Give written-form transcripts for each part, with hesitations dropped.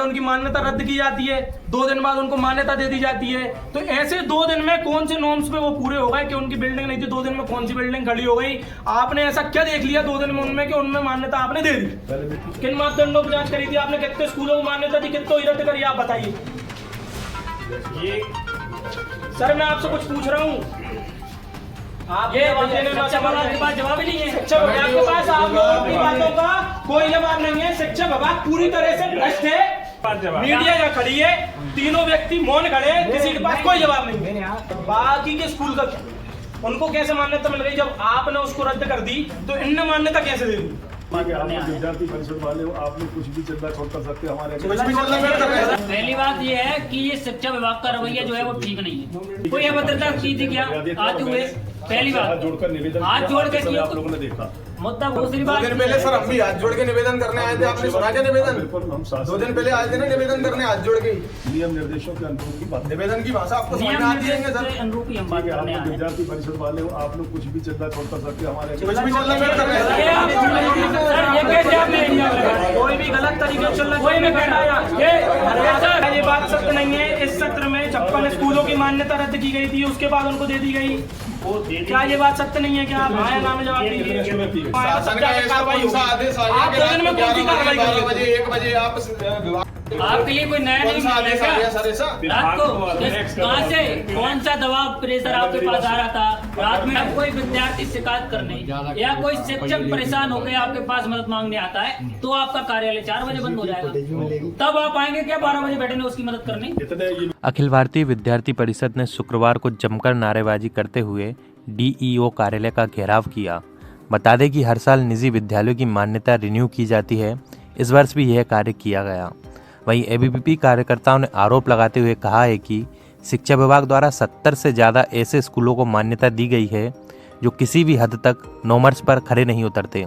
उनकी मान्यता रद्द की जाती है, 2 दिन बाद उनको मान्यता दे दी जाती है। तो ऐसे 2 दिन में कौन से नॉर्म्स पे वो पूरे हो गए कि उनकी बिल्डिंग नहीं थी, 2 दिन में कौन सी बिल्डिंग खड़ी हो गई? आपने ऐसा क्या देख लिया 2 दिन में उनमें कि उनमें मान्यता आपने दे दी? किन मापदंडों पर जांच करी थी आपने? कितने स्कूलों को मान्यता दी, कितने रद्द करी, आप बताइए। ये सर मैं आपसे कुछ पूछ रहा हूँ, आप ये आपके पास जवाब ही नहीं है। शिक्षा विभाग के पास आप लोगों की बातों का कोई जवाब नहीं है। शिक्षा विभाग पूरी तरह से भ्रष्ट है। मीडिया यहाँ खड़ी है, तीनों व्यक्ति मौन खड़े हैं, किसी के पास कोई जवाब नहीं है। बाकी के स्कूल का उनको कैसे मान्यता मिल गई? जब आपने उसको रद्द कर दी तो इनने मान्यता कैसे दे दी? विद्यार्थी परिषद वाले हो, आप लोग कुछ भी चल रहा छोड़ कर सकते हमारे पहली बात ये है कि ये शिक्षा विभाग का रवैया जो है वो ठीक नहीं है। कोई अभद्रता की थी क्या आज हुए? पहली बात जोड़कर निवेदन हाथ जोड़ के आप लोगों ने देखा। मुद्दा दूसरी बात, 2 दिन पहले सर हम भी हाथ जोड़ के निवेदन करने आए थे, आपने सुना क्या निवेदन? बिल्कुल हम 2 दिन पहले आए थे ना निवेदन करने हाथ जोड़ के। नियम निर्देशों के अनुरूप की बात। निवेदन की भाषा आपको समझ में आती है सर? अनुरूप ही हम बात आप करने लोग आए हैं। विद्यार्थी परिषद वाले हो, आप लोग कुछ भी चल रहा छोड़ कर सकते हमारे कुछ भी चल रहा कर रहे हैं। कोई भी गलत तरीके से चल रहा है, ये बात सत्य नहीं है। इस सत्र में 56 स्कूलों की मान्यता रद्द की गई थी, उसके बाद उनको दे दी गई। क्या ये बात सत्य नहीं है? क्या आप आए नाम जवाब दीजिए। शासन का ऐसा कौन सा आदेश आ गया आप 2 दिन में कौन सी कार्रवाई कर रहे 12 बजे 1 बजे आप आपके लिए कोई नया नहीं मिलेगा। रात को कहाँ से कौन सा दबाव प्रेशर आपके पास आ रहा था? रात में अब कोई विद्यार्थी शिकायत करने या कोई शिक्षक परेशान होकर आपके पास मदद मांगने आता है तो आपका कार्यालय 4 बजे बंद हो जाएगा, तब आप आएंगे क्या 12 बजे बैठेंगे उसकी मदद करने? अखिल भारतीय विद्यार्थी परिषद ने शुक्रवार को जमकर नारेबाजी करते हुए डीईओ कार्यालय का घेराव किया। बता दें कि हर साल निजी विद्यालयों की मान्यता रिन्यू की जाती है। इस वर्ष भी यह कार्य किया गया। वहीं एबीवीपी कार्यकर्ताओं ने आरोप लगाते हुए कहा है कि शिक्षा विभाग द्वारा 70 से ज़्यादा ऐसे स्कूलों को मान्यता दी गई है जो किसी भी हद तक नॉर्म्स पर खरे नहीं उतरते।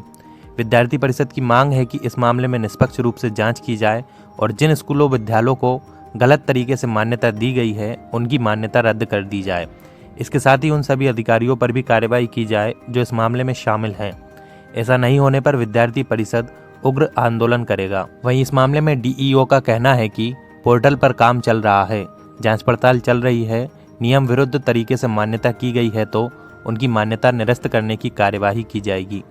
विद्यार्थी परिषद की मांग है कि इस मामले में निष्पक्ष रूप से जांच की जाए और जिन स्कूलों विद्यालयों को गलत तरीके से मान्यता दी गई है उनकी मान्यता रद्द कर दी जाए। इसके साथ ही उन सभी अधिकारियों पर भी कार्रवाई की जाए जो इस मामले में शामिल हैं। ऐसा नहीं होने पर विद्यार्थी परिषद उग्र आंदोलन करेगा। वहीं इस मामले में डीईओ का कहना है कि पोर्टल पर काम चल रहा है, जांच पड़ताल चल रही है, नियम विरुद्ध तरीके से मान्यता की गई है तो उनकी मान्यता निरस्त करने की कार्यवाही की जाएगी।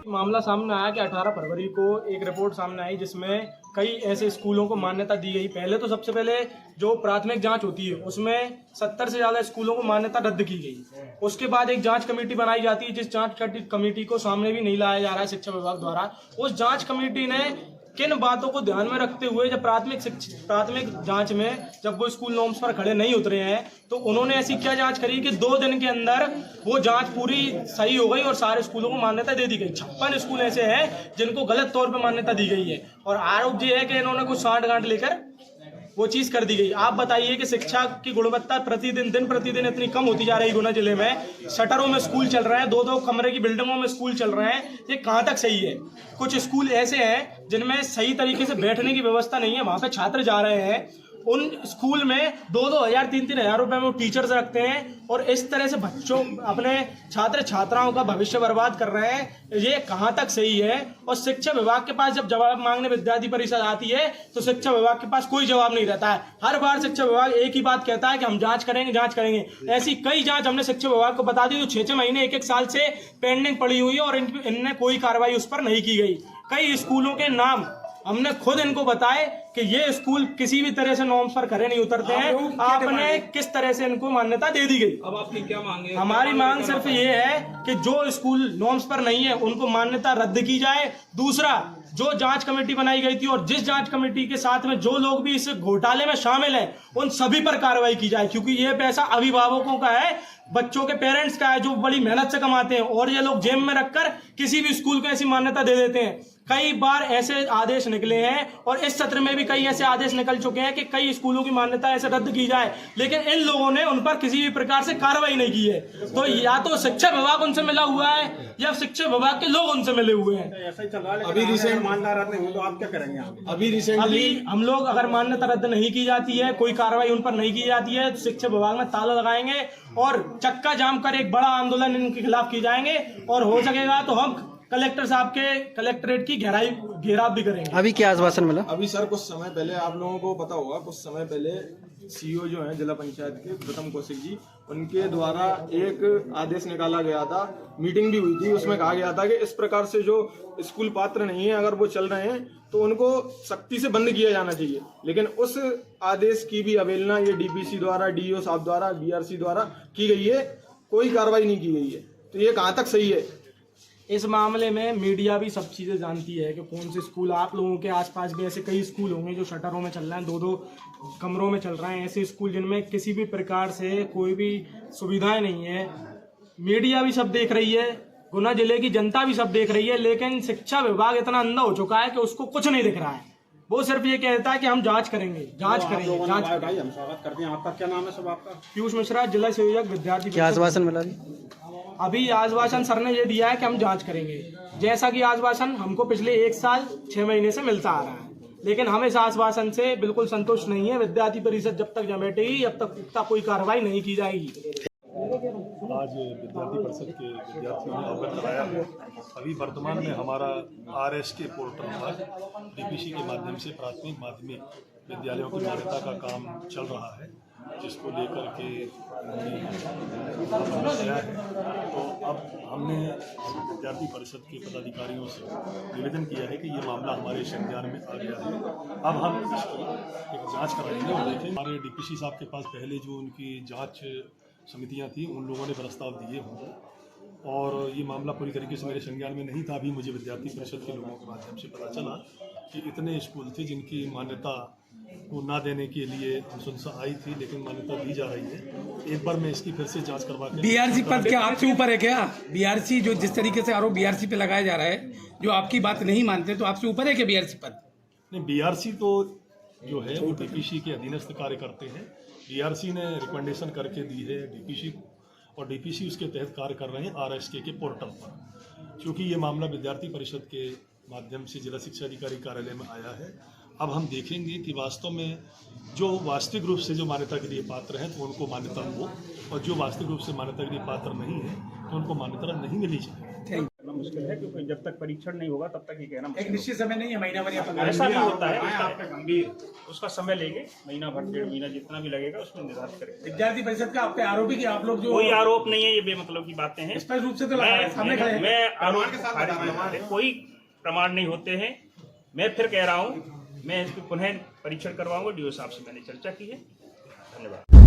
मामला सामने आया कि 18 फरवरी को एक रिपोर्ट सामने आई जिसमें कई ऐसे स्कूलों को मान्यता दी गई। पहले तो सबसे पहले जो प्राथमिक जांच होती है उसमें 70 से ज़्यादा स्कूलों को मान्यता रद्द की गई। उसके बाद एक जांच कमेटी बनाई जाती है, जिस जांच कमेटी को सामने भी नहीं लाया जा रहा है शिक्षा विभाग द्वारा। उस जांच कमेटी ने किन बातों को ध्यान में रखते हुए जब प्राथमिक जांच में जब वो स्कूल नॉर्म्स पर खड़े नहीं उतरे हैं तो उन्होंने ऐसी क्या जांच करी कि 2 दिन के अंदर वो जांच पूरी सही हो गई और सारे स्कूलों को मान्यता दे दी गई। 56 स्कूल ऐसे हैं जिनको गलत तौर पर मान्यता दी गई है और आरोप ये है कि इन्होंने कुछ सांठ-गांठ लेकर वो चीज कर दी गई। आप बताइए कि शिक्षा की गुणवत्ता दिन प्रतिदिन इतनी कम होती जा रही है। गुना जिले में शटरों में स्कूल चल रहे हैं, 2-2 कमरे की बिल्डिंगों में स्कूल चल रहे हैं। ये कहाँ तक सही है? कुछ स्कूल ऐसे हैं जिनमें सही तरीके से बैठने की व्यवस्था नहीं है, वहां पे छात्र जा रहे हैं। उन स्कूल में 2-2 हज़ार 3-3 हज़ार रुपए में वो टीचर्स रखते हैं और इस तरह से बच्चों अपने छात्र छात्राओं का भविष्य बर्बाद कर रहे हैं। ये कहाँ तक सही है? और शिक्षा विभाग के पास जब जवाब मांगने विद्यार्थी परिषद आती है तो शिक्षा विभाग के पास कोई जवाब नहीं रहता है। हर बार शिक्षा विभाग एक ही बात कहता है कि हम जांच करेंगे। ऐसी कई जांच हमने शिक्षा विभाग को बता दी जो 6-6 महीने 1-1 साल से पेंडिंग पड़ी हुई है और इनने कोई कार्रवाई उस पर नहीं की गई। कई स्कूलों के नाम हमने खुद इनको बताए कि ये स्कूल किसी भी तरह से नॉर्म्स पर खरे नहीं उतरते हैं। आपने किस तरह से इनको मान्यता दे दी गई? अब आपकी क्या मांग है? हमारी मांग सिर्फ ये है कि जो स्कूल नॉर्म्स पर नहीं है उनको मान्यता रद्द की जाए। दूसरा, जो जांच कमेटी बनाई गई थी और जिस जांच कमेटी के साथ में जो लोग भी इस घोटाले में शामिल हैं उन सभी पर कार्रवाई की जाए, क्योंकि ये पैसा अभिभावकों का है, बच्चों के पेरेंट्स का है जो बड़ी मेहनत से कमाते हैं और ये लोग जेब में रखकर किसी भी स्कूल को ऐसी मान्यता दे देते हैं। कई बार ऐसे आदेश निकले हैं और इस सत्र में भी कई ऐसे आदेश निकल चुके हैं कि कई स्कूलों की मान्यता ऐसे रद्द की जाए, लेकिन इन लोगों ने उन पर किसी भी प्रकार से कार्रवाई नहीं की है। तो या तो शिक्षा विभाग उनसे मिला हुआ है या शिक्षा विभाग के लोग उनसे मिले हुए हैं। ऐसा ही चल रहा है। अभी रिसेंट मान्यता रद्द नहीं हुई तो आप क्या करेंगे? अभी हम लोग अगर मान्यता रद्द नहीं की जाती है, कोई कार्रवाई उन पर नहीं की जाती है तो शिक्षा विभाग में ताला लगाएंगे और चक्का जाम कर एक बड़ा आंदोलन इनके खिलाफ की जाएंगे और हो सकेगा तो हम कलेक्टर साहब के कलेक्ट्रेट की घेराव भी करेंगे। अभी क्या आश्वासन मिला? अभी सर कुछ समय पहले आप लोगों को पता होगा, कुछ समय पहले सीईओ जो हैं जिला पंचायत के प्रथम कौशिक जी, उनके द्वारा एक आदेश निकाला गया था, मीटिंग भी हुई थी, उसमें कहा गया था कि इस प्रकार से जो स्कूल पात्र नहीं है अगर वो चल रहे हैं तो उनको सख्ती से बंद किया जाना चाहिए। लेकिन उस आदेश की भी अवहेलना ये डीपीसी द्वारा, डीईओ साहब द्वारा, बीआरसी द्वारा की गई है, कोई कार्रवाई नहीं की गई है। तो ये कहाँ तक सही है? इस मामले में मीडिया भी सब चीज़ें जानती है कि कौन से स्कूल, आप लोगों के आसपास भी ऐसे कई स्कूल होंगे जो शटरों में चल रहे हैं, 2-2 कमरों में चल रहे हैं, ऐसे स्कूल जिनमें किसी भी प्रकार से कोई भी सुविधाएं नहीं है। मीडिया भी सब देख रही है, गुना जिले की जनता भी सब देख रही है, लेकिन शिक्षा विभाग इतना अंधा हो चुका है कि उसको कुछ नहीं दिख रहा है। वो सिर्फ ये कहता है कि हम जांच करेंगे, जांच करेंगे, जांच करेंगे। भाई हम स्वागत करते हैं। आपका क्या नाम है सब? आपका पीयूष मिश्रा, जिला संयोजक विद्यार्थी। क्या आश्वासन मिला? अभी आश्वासन सर ने ये दिया है कि हम जांच करेंगे, जैसा कि आश्वासन हमको पिछले 1 साल 6 महीने से मिलता आ रहा है, लेकिन हम इस आश्वासन से बिल्कुल संतुष्ट नहीं है। विद्यार्थी परिषद जब तक जब बैठेगी जब तक पुख्ता कोई कार्रवाई नहीं की जाएगी। आज विद्यार्थी परिषद के विद्यार्थियों ने अवगत कराया है। अभी वर्तमान में हमारा आरएस के पोर्टल पर डीपीसी के माध्यम से प्राथमिक माध्यमिक विद्यालयों की मान्यता का काम चल रहा है, जिसको लेकर के समस्या है। तो अब हमने विद्यार्थी परिषद के पदाधिकारियों से निवेदन किया है कि ये मामला हमारे संज्ञान में आ गया है, अब हम इसकी एक जांच कराएंगे और देखेंगे। हमारे डीपीसी साहब के पास पहले जो उनकी जांच समितियां थी, उन लोगों ने प्रस्ताव दिए होंगे और ये मामला पूरी तरीके से मेरे संज्ञान में नहीं था। अभी मुझे विद्यार्थी परिषद के लोगों के माध्यम से पता चला कि इतने स्कूल थे जिनकी मान्यता को ना देने के लिए अनुशंसा आई थी, लेकिन मान्यता दी जा रही है। एक बार मैं इसकी फिर से जांच करवा के बीआरसी पद क्या आपसे ऊपर है क्या? बीआरसी जो जिस तरीके से आरोप बीआरसी पे लगाया जा रहा है, जो आपकी बात नहीं मानते, तो आपसे ऊपर है क्या बीआरसी पद? नहीं, बीआरसी तो जो है वो डीपीसी के अधीनस्थ कार्य करते हैं। बीआरसी ने रिकमेंडेशन करके दी है डीपीसी को, और डीपीसी उसके तहत कार्य कर रहे हैं आरएसके के पोर्टल पर। क्योंकि ये मामला विद्यार्थी परिषद के माध्यम से जिला शिक्षा अधिकारी कार्यालय में आया है, अब हम देखेंगे कि वास्तव में जो वास्तविक रूप से जो मान्यता के लिए पात्र हैं तो उनको मान्यता हो, और जो वास्तविक रूप से मान्यता के लिए पात्र नहीं है तो उनको मान्यता नहीं मिलनी चाहिए। मुश्किल है, क्योंकि जब तक परीक्षण नहीं होगा तब तक ये कहना एक निश्चित समय नहीं है, महीना भर या 15 ऐसा नहीं होता है। आपका गंभीर उसका समय लेंगे, महीना भर 1.5 महीना जितना भी लगेगा उसमें निर्धारित करेंगे। विद्यार्थी परिषद का आप पे आरोप है कि आप लोग जो कोई आरोप नहीं है, ये बेमतलब की बातें हैं। स्पष्ट रूप से तो लगा है, सामने खड़े हैं। मैं आरोप के साथ कोई प्रमाण नहीं होते हैं। मैं फिर कह रहा हूँ, मैं इसको पुनः परीक्षण करवाऊंगा। डीओ साहब से मैंने चर्चा की है। धन्यवाद।